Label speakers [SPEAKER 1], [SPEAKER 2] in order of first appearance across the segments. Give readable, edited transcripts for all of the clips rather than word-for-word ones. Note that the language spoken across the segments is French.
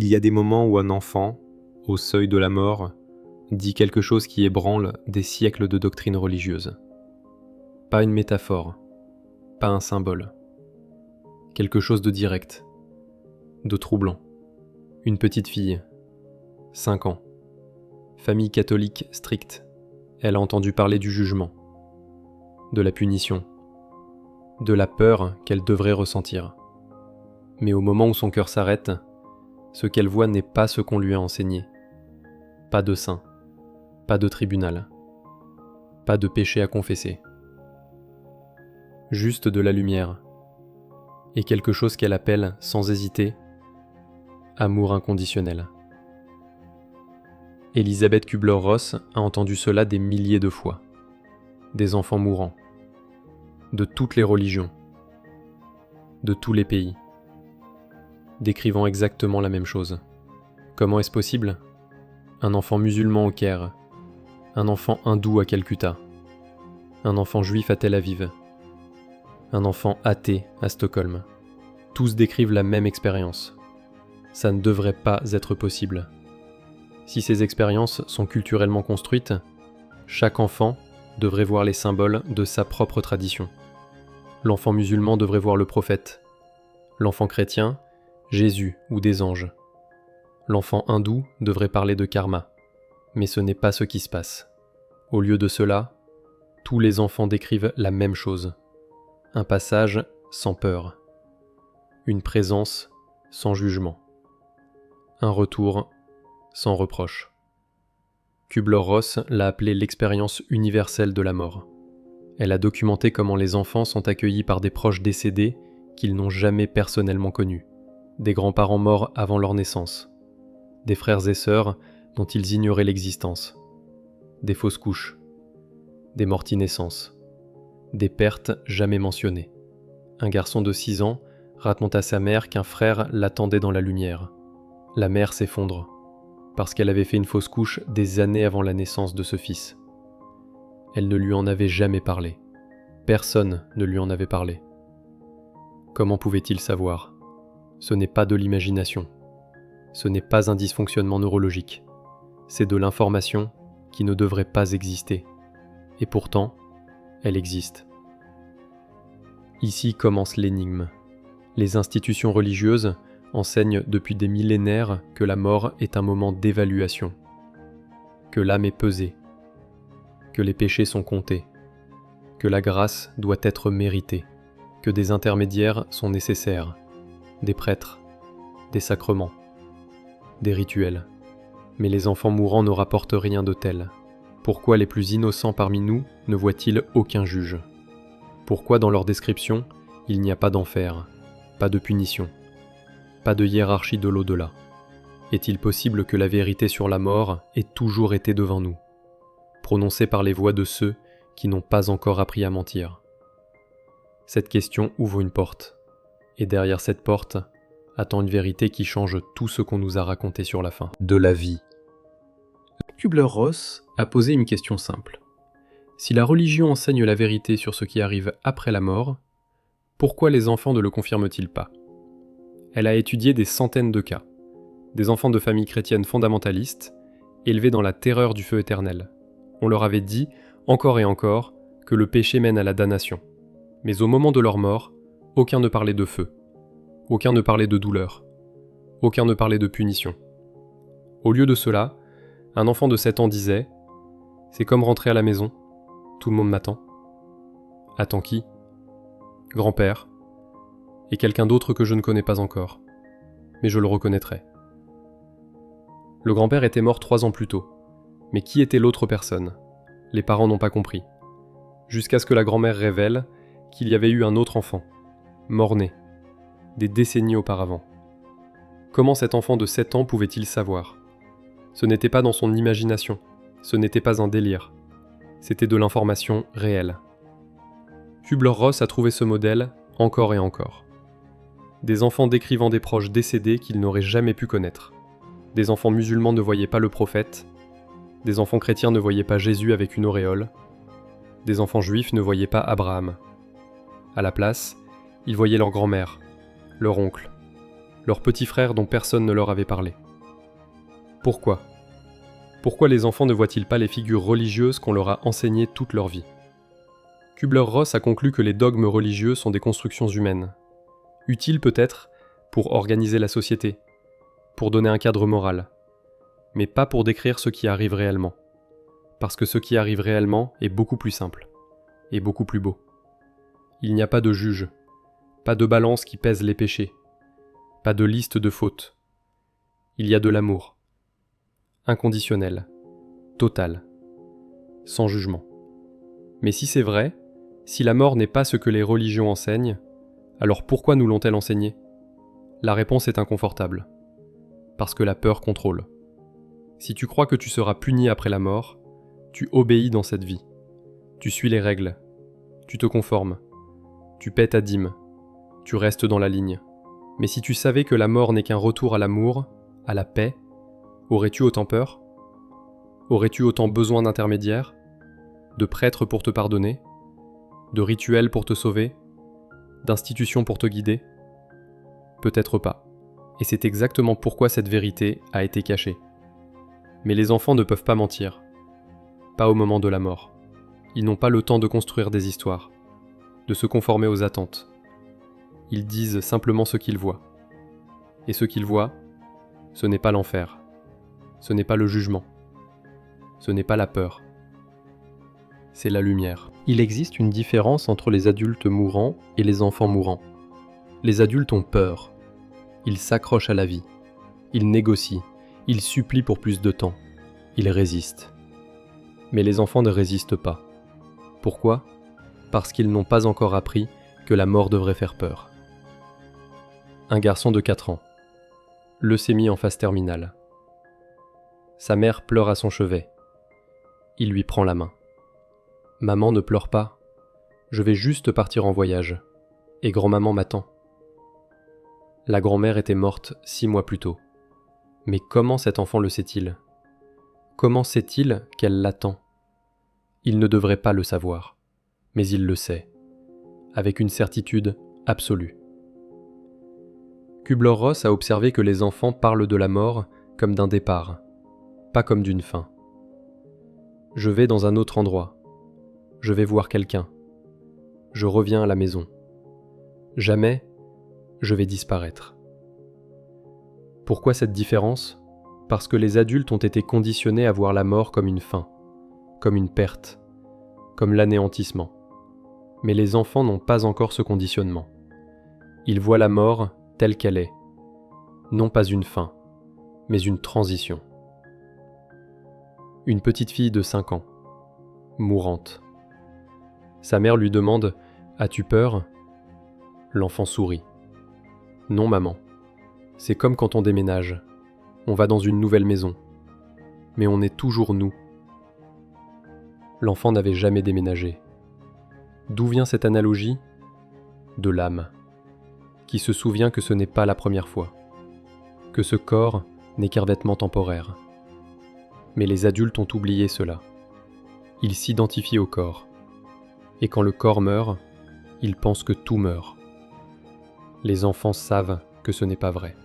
[SPEAKER 1] Il y a des moments où un enfant, au seuil de la mort, dit quelque chose qui ébranle des siècles de doctrine religieuse. Pas une métaphore, pas un symbole. Quelque chose de direct, de troublant. Une petite fille, 5 ans, famille catholique stricte. Elle a entendu parler du jugement, de la punition, de la peur qu'elle devrait ressentir. Mais au moment où son cœur s'arrête, ce qu'elle voit n'est pas ce qu'on lui a enseigné. Pas de saint, pas de tribunal, pas de péché à confesser. Juste de la lumière, et quelque chose qu'elle appelle, sans hésiter, amour inconditionnel. Elisabeth Kübler-Ross a entendu cela des milliers de fois. Des enfants mourants, de toutes les religions, de tous les pays, décrivant exactement la même chose. Comment est-ce possible ? Un enfant musulman au Caire, un enfant hindou à Calcutta, un enfant juif à Tel Aviv, un enfant athée à Stockholm. Tous décrivent la même expérience. Ça ne devrait pas être possible. Si ces expériences sont culturellement construites, chaque enfant devrait voir les symboles de sa propre tradition. L'enfant musulman devrait voir le prophète. L'enfant chrétien, Jésus ou des anges. L'enfant hindou devrait parler de karma. Mais ce n'est pas ce qui se passe. Au lieu de cela, tous les enfants décrivent la même chose. Un passage sans peur. Une présence sans jugement. Un retour sans reproche. Kübler-Ross l'a appelé l'expérience universelle de la mort. Elle a documenté comment les enfants sont accueillis par des proches décédés qu'ils n'ont jamais personnellement connus, des grands-parents morts avant leur naissance, des frères et sœurs dont ils ignoraient l'existence, des fausses couches, des morti-naissances, des pertes jamais mentionnées. Un garçon de 6 ans raconte à sa mère qu'un frère l'attendait dans la lumière. La mère s'effondre, parce qu'elle avait fait une fausse couche des années avant la naissance de ce fils. Elle ne lui en avait jamais parlé. Personne ne lui en avait parlé. Comment pouvait-il savoir ? Ce n'est pas de l'imagination. Ce n'est pas un dysfonctionnement neurologique. C'est de l'information qui ne devrait pas exister. Et pourtant, elle existe. Ici commence l'énigme. Les institutions religieuses enseignent depuis des millénaires que la mort est un moment d'évaluation, que l'âme est pesée, que les péchés sont comptés, que la grâce doit être méritée, que des intermédiaires sont nécessaires, des prêtres, des sacrements, des rituels. Mais les enfants mourants ne rapportent rien de tel. Pourquoi les plus innocents parmi nous ne voient-ils aucun juge ? Pourquoi dans leur description, il n'y a pas d'enfer, pas de punition, pas de hiérarchie de l'au-delà ? Est-il possible que la vérité sur la mort ait toujours été devant nous, prononcée par les voix de ceux qui n'ont pas encore appris à mentir ? Cette question ouvre une porte, et derrière cette porte attend une vérité qui change tout ce qu'on nous a raconté sur la fin de la vie. Kübler-Ross a posé une question simple. Si la religion enseigne la vérité sur ce qui arrive après la mort, pourquoi les enfants ne le confirment-ils pas ? Elle a étudié des centaines de cas, des enfants de familles chrétiennes fondamentalistes, élevés dans la terreur du feu éternel. On leur avait dit, encore et encore, que le péché mène à la damnation. Mais au moment de leur mort, aucun ne parlait de feu, aucun ne parlait de douleur, aucun ne parlait de punition. Au lieu de cela, un enfant de 7 ans disait « C'est comme rentrer à la maison, tout le monde m'attend. » Attend qui ? Grand-père, et quelqu'un d'autre que je ne connais pas encore, mais je le reconnaîtrai. Le grand-père était mort 3 ans plus tôt, mais qui était l'autre personne ? Les parents n'ont pas compris, jusqu'à ce que la grand-mère révèle qu'il y avait eu un autre enfant, mort-né, des décennies auparavant. Comment cet enfant de 7 ans pouvait-il savoir ? Ce n'était pas dans son imagination, ce n'était pas un délire, c'était de l'information réelle. Kübler-Ross a trouvé ce modèle encore et encore. Des enfants décrivant des proches décédés qu'ils n'auraient jamais pu connaître. Des enfants musulmans ne voyaient pas le prophète. Des enfants chrétiens ne voyaient pas Jésus avec une auréole. Des enfants juifs ne voyaient pas Abraham. À la place, ils voyaient leur grand-mère, leur oncle, leur petit frère dont personne ne leur avait parlé. Pourquoi ? Pourquoi les enfants ne voient-ils pas les figures religieuses qu'on leur a enseignées toute leur vie ? Kübler-Ross a conclu que les dogmes religieux sont des constructions humaines, utiles peut-être pour organiser la société, pour donner un cadre moral, mais pas pour décrire ce qui arrive réellement, parce que ce qui arrive réellement est beaucoup plus simple, et beaucoup plus beau. Il n'y a pas de juge, pas de balance qui pèse les péchés, pas de liste de fautes. Il y a de l'amour, inconditionnel, total, sans jugement. Mais si c'est vrai, si la mort n'est pas ce que les religions enseignent, alors pourquoi nous l'ont-elles enseigné ? La réponse est inconfortable. Parce que la peur contrôle. Si tu crois que tu seras puni après la mort, tu obéis dans cette vie. Tu suis les règles. Tu te conformes. Tu paies ta dîme. Tu restes dans la ligne. Mais si tu savais que la mort n'est qu'un retour à l'amour, à la paix, aurais-tu autant peur ? Aurais-tu autant besoin d'intermédiaires, de prêtres pour te pardonner, de rituels pour te sauver, d'institutions pour te guider ? Peut-être pas. Et c'est exactement pourquoi cette vérité a été cachée. Mais les enfants ne peuvent pas mentir. Pas au moment de la mort. Ils n'ont pas le temps de construire des histoires, de se conformer aux attentes. Ils disent simplement ce qu'ils voient. Et ce qu'ils voient, ce n'est pas l'enfer. Ce n'est pas le jugement. Ce n'est pas la peur. C'est la lumière. Il existe une différence entre les adultes mourants et les enfants mourants. Les adultes ont peur. Ils s'accrochent à la vie. Ils négocient. Ils supplient pour plus de temps. Ils résistent. Mais les enfants ne résistent pas. Pourquoi ? Parce qu'ils n'ont pas encore appris que la mort devrait faire peur. Un garçon de 4 ans. Leucémie en phase terminale. Sa mère pleure à son chevet. Il lui prend la main. « Maman, ne pleure pas. Je vais juste partir en voyage. Et grand-maman m'attend. » La grand-mère était morte 6 mois plus tôt. Mais comment cet enfant le sait-il ? Comment sait-il qu'elle l'attend ? Il ne devrait pas le savoir, mais il le sait, avec une certitude absolue. Kübler-Ross a observé que les enfants parlent de la mort comme d'un départ, pas comme d'une fin. Je vais dans un autre endroit. Je vais voir quelqu'un. Je reviens à la maison. Jamais je vais disparaître. Pourquoi cette différence ? Parce que les adultes ont été conditionnés à voir la mort comme une fin, comme une perte, comme l'anéantissement. Mais les enfants n'ont pas encore ce conditionnement. Ils voient la mort telle qu'elle est, non pas une fin, mais une transition. Une petite fille de 5 ans, mourante. Sa mère lui demande « As-tu peur ?» L'enfant sourit. « Non, maman. C'est comme quand on déménage. On va dans une nouvelle maison. Mais on est toujours nous. » L'enfant n'avait jamais déménagé. D'où vient cette analogie ? De l'âme, qui se souvient que ce n'est pas la première fois, que ce corps n'est qu'un vêtement temporaire. Mais les adultes ont oublié cela. Ils s'identifient au corps. Et quand le corps meurt, ils pensent que tout meurt. Les enfants savent que ce n'est pas vrai.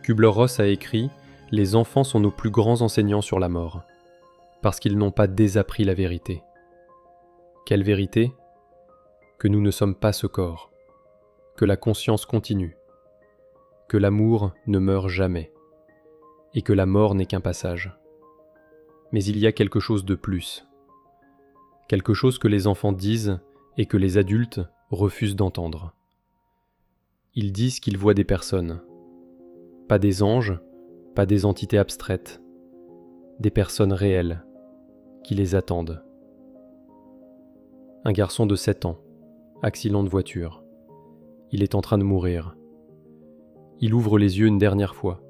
[SPEAKER 1] Kübler-Ross a écrit « Les enfants sont nos plus grands enseignants sur la mort, parce qu'ils n'ont pas désappris la vérité. » Quelle vérité ? Que nous ne sommes pas ce corps, que la conscience continue, que l'amour ne meurt jamais, et que la mort n'est qu'un passage. Mais il y a quelque chose de plus, quelque chose que les enfants disent et que les adultes refusent d'entendre. Ils disent qu'ils voient des personnes, pas des anges, pas des entités abstraites, des personnes réelles, qui les attendent. Un garçon de 7 ans, accident de voiture. Il est en train de mourir. Il ouvre les yeux une dernière fois,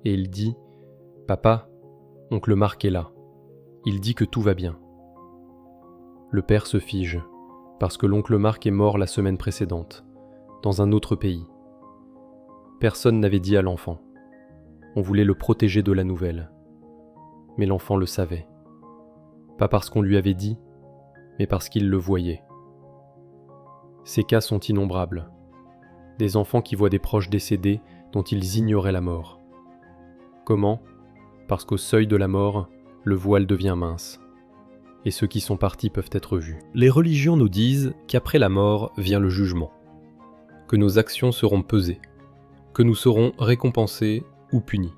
[SPEAKER 1] et il dit « Papa, oncle Marc est là. Il dit que tout va bien. » Le père se fige, parce que l'oncle Marc est mort la semaine précédente, dans un autre pays. Personne n'avait dit à l'enfant. On voulait le protéger de la nouvelle. Mais l'enfant le savait. Pas parce qu'on lui avait dit, mais parce qu'il le voyait. Ces cas sont innombrables. des enfants qui voient des proches décédés dont ils ignoraient la mort. Comment ? Parce qu'au seuil de la mort, le voile devient mince, et ceux qui sont partis peuvent être vus. Les religions nous disent qu'après la mort vient le jugement, que nos actions seront pesées, que nous serons récompensés ou punis.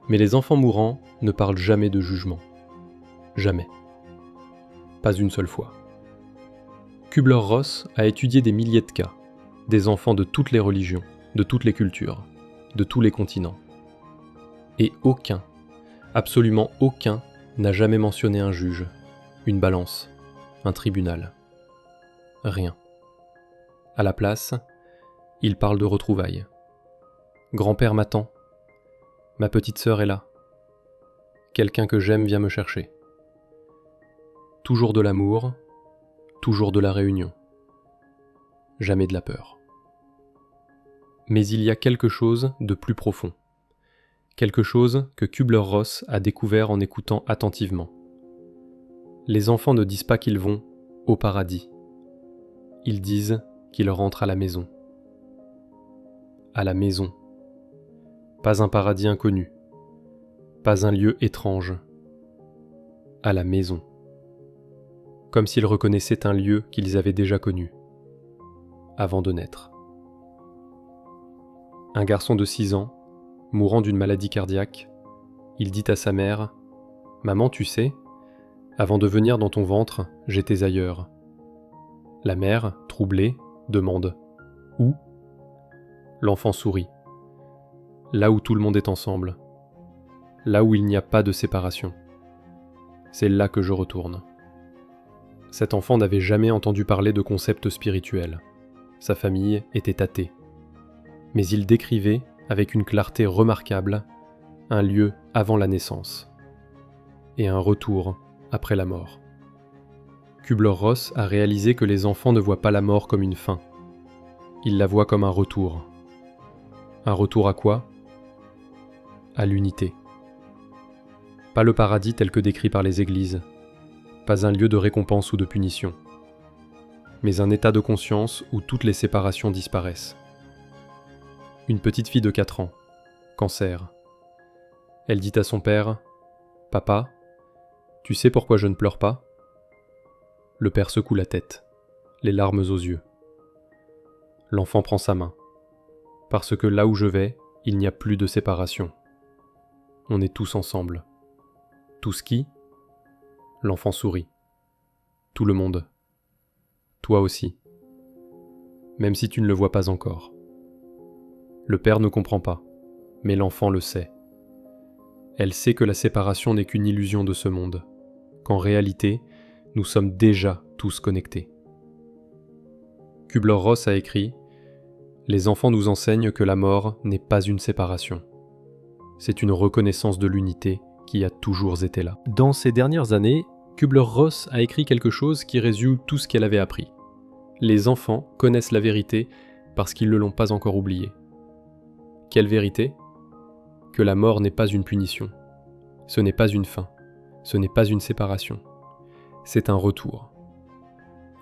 [SPEAKER 1] Mais les enfants mourants ne parlent jamais de jugement. Jamais. Pas une seule fois. Kübler-Ross a étudié des milliers de cas, des enfants de toutes les religions, de toutes les cultures, de tous les continents. Et aucun, absolument aucun, n'a jamais mentionné un juge, une balance, un tribunal. Rien. À la place, il parle de retrouvailles. Grand-père m'attend. Ma petite sœur est là. Quelqu'un que j'aime vient me chercher. Toujours de l'amour, toujours de la réunion. Jamais de la peur. Mais il y a quelque chose de plus profond. Quelque chose que Kübler-Ross a découvert en écoutant attentivement. Les enfants ne disent pas qu'ils vont au paradis. Ils disent qu'ils rentrent à la maison. À la maison. Pas un paradis inconnu. Pas un lieu étrange. À la maison. Comme s'ils reconnaissaient un lieu qu'ils avaient déjà connu, avant de naître. Un garçon de 6 ans, mourant d'une maladie cardiaque, il dit à sa mère « Maman, tu sais, avant de venir dans ton ventre, j'étais ailleurs. » La mère, troublée, demande « Où ?» L'enfant sourit. Là où tout le monde est ensemble. Là où il n'y a pas de séparation. C'est là que je retourne. Cet enfant n'avait jamais entendu parler de concepts spirituels. Sa famille était athée. Mais il décrivait, avec une clarté remarquable, un lieu avant la naissance et un retour après la mort. Kübler-Ross a réalisé que les enfants ne voient pas la mort comme une fin. Ils la voient comme un retour. Un retour à quoi ? À l'unité. Pas le paradis tel que décrit par les églises, pas un lieu de récompense ou de punition, mais un état de conscience où toutes les séparations disparaissent. Une petite fille de 4 ans, cancer. Elle dit à son père « Papa, tu sais pourquoi je ne pleure pas ?» Le père secoue la tête, les larmes aux yeux. L'enfant prend sa main. Parce que là où je vais, il n'y a plus de séparation. On est tous ensemble. Tous qui ? L'enfant sourit. Tout le monde. Toi aussi. Même si tu ne le vois pas encore. Le père ne comprend pas, mais l'enfant le sait. Elle sait que la séparation n'est qu'une illusion de ce monde, qu'en réalité, nous sommes déjà tous connectés. Kübler-Ross a écrit « Les enfants nous enseignent que la mort n'est pas une séparation. C'est une reconnaissance de l'unité qui a toujours été là. » Dans ces dernières années, Kübler-Ross a écrit quelque chose qui résume tout ce qu'elle avait appris. Les enfants connaissent la vérité parce qu'ils ne l'ont pas encore oubliée. Quelle vérité ? Que la mort n'est pas une punition. Ce n'est pas une fin. Ce n'est pas une séparation. C'est un retour.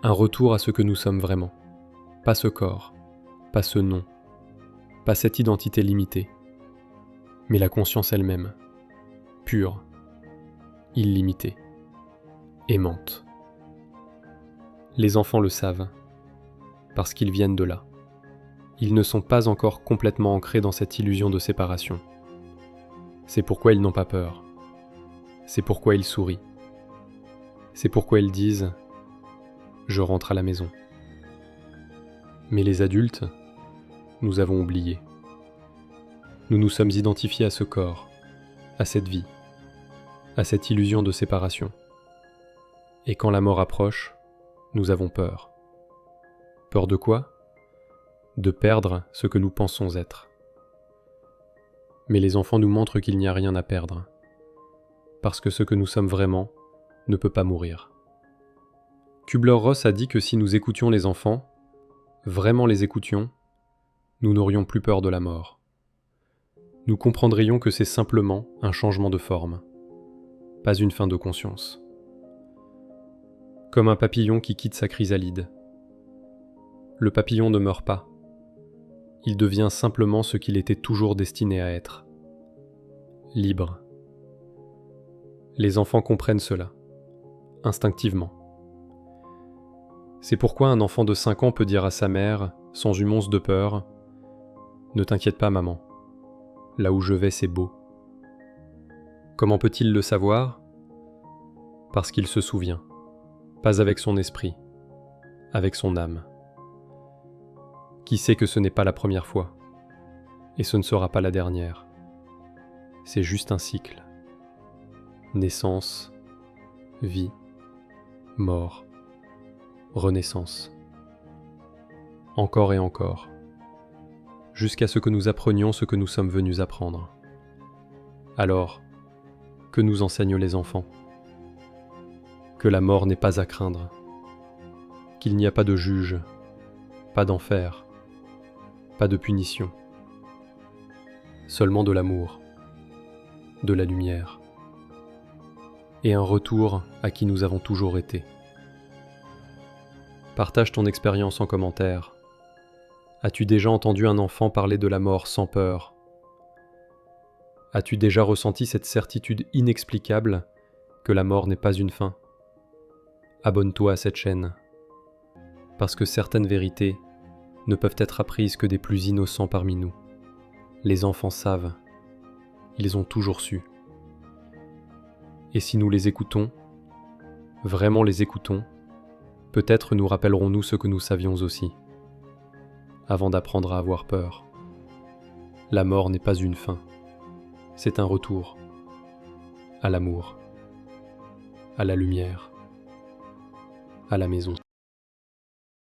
[SPEAKER 1] Un retour à ce que nous sommes vraiment. Pas ce corps, pas ce nom, pas cette identité limitée, mais la conscience elle-même, pure, illimitée, aimante. Les enfants le savent, parce qu'ils viennent de là. Ils ne sont pas encore complètement ancrés dans cette illusion de séparation. C'est pourquoi ils n'ont pas peur. C'est pourquoi ils sourient. C'est pourquoi ils disent « Je rentre à la maison ». Mais les adultes, nous avons oublié. Nous nous sommes identifiés à ce corps, à cette vie, à cette illusion de séparation. Et quand la mort approche, nous avons peur. Peur de quoi ? De perdre ce que nous pensons être. Mais les enfants nous montrent qu'il n'y a rien à perdre, parce que ce que nous sommes vraiment ne peut pas mourir. Kübler-Ross a dit que si nous écoutions les enfants, vraiment les écoutions, nous n'aurions plus peur de la mort. Nous comprendrions que c'est simplement un changement de forme, pas une fin de conscience. Comme un papillon qui quitte sa chrysalide. Le papillon ne meurt pas, il devient simplement ce qu'il était toujours destiné à être. Libre. Les enfants comprennent cela, instinctivement. C'est pourquoi un enfant de 5 ans peut dire à sa mère, sans une once de peur, « Ne t'inquiète pas maman, là où je vais c'est beau ». Comment peut-il le savoir ? Parce qu'il se souvient, pas avec son esprit, avec son âme. Qui sait que ce n'est pas la première fois, et ce ne sera pas la dernière. C'est juste un cycle. Naissance, vie, mort, renaissance. Encore et encore, jusqu'à ce que nous apprenions ce que nous sommes venus apprendre. Alors, que nous enseignent les enfants ? Que la mort n'est pas à craindre, qu'il n'y a pas de juge, pas d'enfer, pas de punition, seulement de l'amour, de la lumière, et un retour à qui nous avons toujours été. Partage ton expérience en commentaire. As-tu déjà entendu un enfant parler de la mort sans peur ? As-tu déjà ressenti cette certitude inexplicable que la mort n'est pas une fin ? Abonne-toi à cette chaîne, parce que certaines vérités ne peuvent être apprises que des plus innocents parmi nous. Les enfants savent, ils ont toujours su. Et si nous les écoutons, vraiment les écoutons, peut-être nous rappellerons-nous ce que nous savions aussi, avant d'apprendre à avoir peur. La mort n'est pas une fin, c'est un retour à l'amour, à la lumière, à la maison.